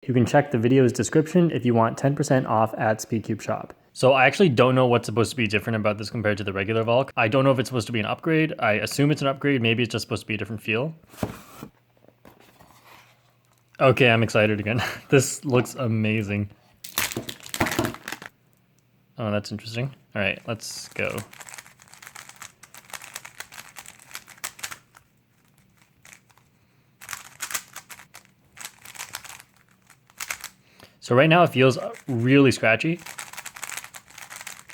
You can check the video's description if you want 10% off at SpeedCube Shop. So I actually don't know what's supposed to be different about this compared to the regular Valk. I don't know if it's supposed to be an upgrade. I assume it's an upgrade. Maybe it's just supposed to be a different feel. Okay, I'm excited again. This looks amazing. Oh, that's interesting. All right, let's go. So right now it feels really scratchy.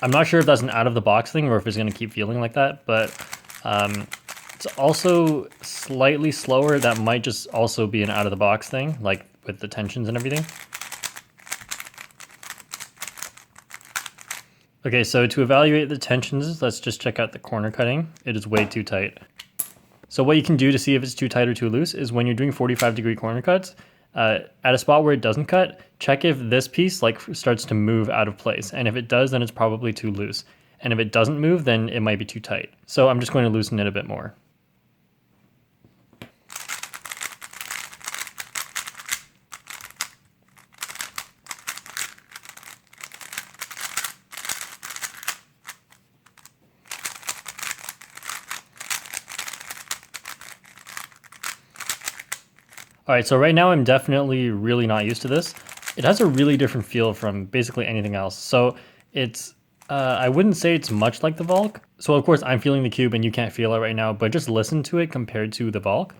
I'm not sure if that's an out of the box thing or if it's gonna keep feeling like that, but it's also slightly slower. That might just also be an out of the box thing, like with the tensions and everything. Okay, so to evaluate the tensions, let's just check out the corner cutting. It is way too tight. So what you can do to see if it's too tight or too loose is when you're doing 45-degree corner cuts, at a spot where it doesn't cut, check if this piece like starts to move out of place. And if it does, then it's probably too loose. And if it doesn't move, then it might be too tight. So I'm just going to loosen it a bit more. All right, so right now I'm definitely really not used to this. It has a really different feel from basically anything else. So it's, I wouldn't say it's much like the Valk. So of course I'm feeling the cube and you can't feel it right now, but just listen to it compared to the Valk.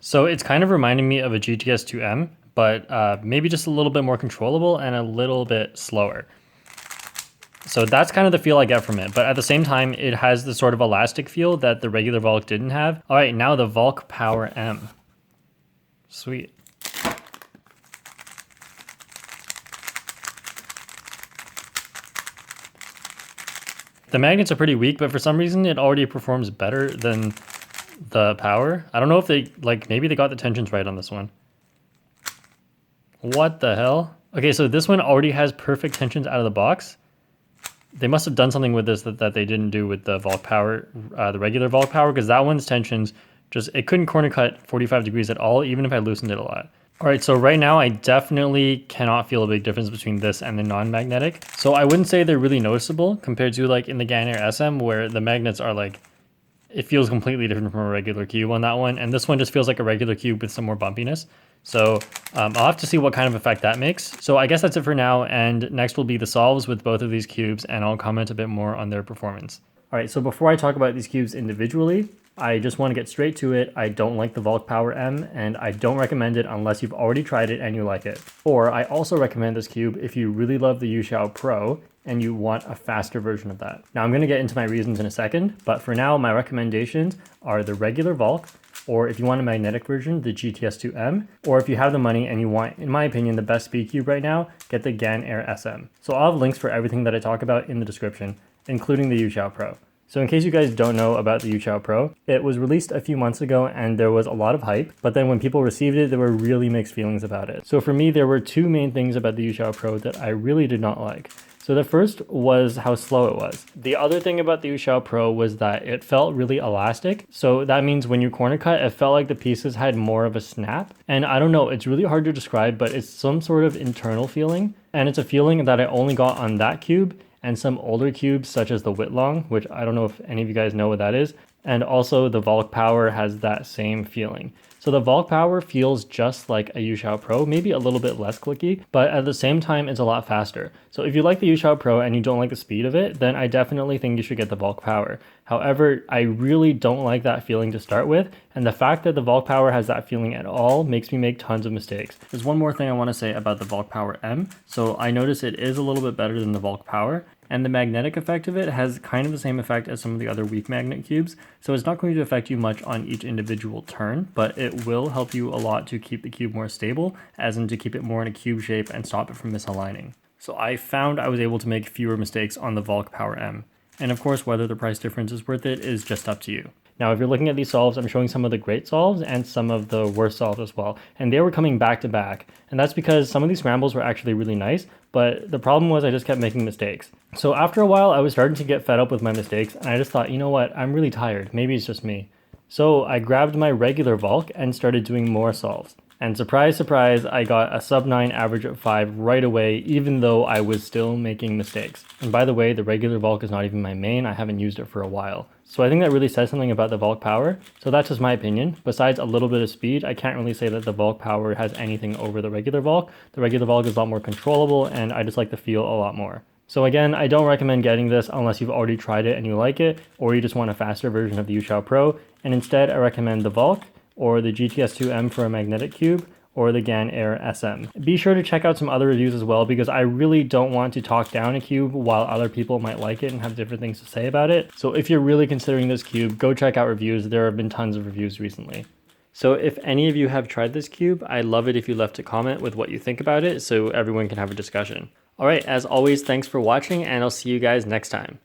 So it's kind of reminding me of a GTS2M, but maybe just a little bit more controllable and a little bit slower. So that's kind of the feel I get from it, but at the same time, it has the sort of elastic feel that the regular Valk didn't have. All right, now the Valk Power M. Sweet. The magnets are pretty weak, but for some reason it already performs better than the Power. I don't know if they, like, maybe they got the tensions right on this one. What the hell? Okay, so this one already has perfect tensions out of the box. They must have done something with this that they didn't do with the Valk Power, the regular Valk Power, because that one's tensions just, it couldn't corner cut 45 degrees at all, even if I loosened it a lot. All right, so right now I definitely cannot feel a big difference between this and the non-magnetic. So I wouldn't say they're really noticeable compared to like in the GAN Air SM where the magnets are like, it feels completely different from a regular cube on that one. And this one just feels like a regular cube with some more bumpiness. So I'll have to see what kind of effect that makes. So I guess that's it for now. And next will be the solves with both of these cubes and I'll comment a bit more on their performance. All right, so before I talk about these cubes individually, I just want to get straight to it. I don't like the Valk Power M and I don't recommend it unless you've already tried it and you like it. Or I also recommend this cube if you really love the You Shou Pro and you want a faster version of that. Now I'm going to get into my reasons in a second, but for now my recommendations are the regular Valk, or if you want a magnetic version, the GTS2M, or if you have the money and you want, in my opinion, the best speed cube right now, get the GAN Air SM. So I'll have links for everything that I talk about in the description, including the You Shou Pro. So in case you guys don't know about the You Shou Pro, it was released a few months ago and there was a lot of hype, but then when people received it, there were really mixed feelings about it. So for me, there were two main things about the You Shou Pro that I really did not like. So the first was how slow it was. The other thing about the You Shou Pro was that it felt really elastic. So that means when you corner cut, it felt like the pieces had more of a snap. And I don't know, it's really hard to describe, but it's some sort of internal feeling. And it's a feeling that I only got on that cube and some older cubes such as the Whitlong, which I don't know if any of you guys know what that is. And also the Valk Power has that same feeling. So the Valk Power feels just like a You Shou Pro, maybe a little bit less clicky, but at the same time, it's a lot faster. So if you like the You Shou Pro and you don't like the speed of it, then I definitely think you should get the Valk Power. However, I really don't like that feeling to start with, and the fact that the Valk Power has that feeling at all makes me make tons of mistakes. There's one more thing I want to say about the Valk Power M. So I notice it is a little bit better than the Valk Power, and the magnetic effect of it has kind of the same effect as some of the other weak magnet cubes, so it's not going to affect you much on each individual turn, but it will help you a lot to keep the cube more stable, as in to keep it more in a cube shape and stop it from misaligning. So I found I was able to make fewer mistakes on the Valk Power M. And of course, whether the price difference is worth it is just up to you. Now, if you're looking at these solves, I'm showing some of the great solves and some of the worst solves as well. And they were coming back to back. And that's because some of these scrambles were actually really nice, but the problem was I just kept making mistakes. So after a while, I was starting to get fed up with my mistakes, and I just thought, you know what, I'm really tired. Maybe it's just me. So I grabbed my regular Valk and started doing more solves. And surprise, surprise, I got a sub 9 average of 5 right away, even though I was still making mistakes. And by the way, the regular Valk is not even my main. I haven't used it for a while. So I think that really says something about the Valk power. So that's just my opinion. Besides a little bit of speed, I can't really say that the Valk power has anything over the regular Valk. The regular Valk is a lot more controllable, and I just like the feel a lot more. So again, I don't recommend getting this unless you've already tried it and you like it, or you just want a faster version of the You Shou Pro. And instead, I recommend the Valk, or the GTS2M for a magnetic cube, or the GAN Air SM. Be sure to check out some other reviews as well, because I really don't want to talk down a cube while other people might like it and have different things to say about it. So if you're really considering this cube, go check out reviews. There have been tons of reviews recently. So if any of you have tried this cube, I'd love it if you left a comment with what you think about it so everyone can have a discussion. All right, as always, thanks for watching, and I'll see you guys next time.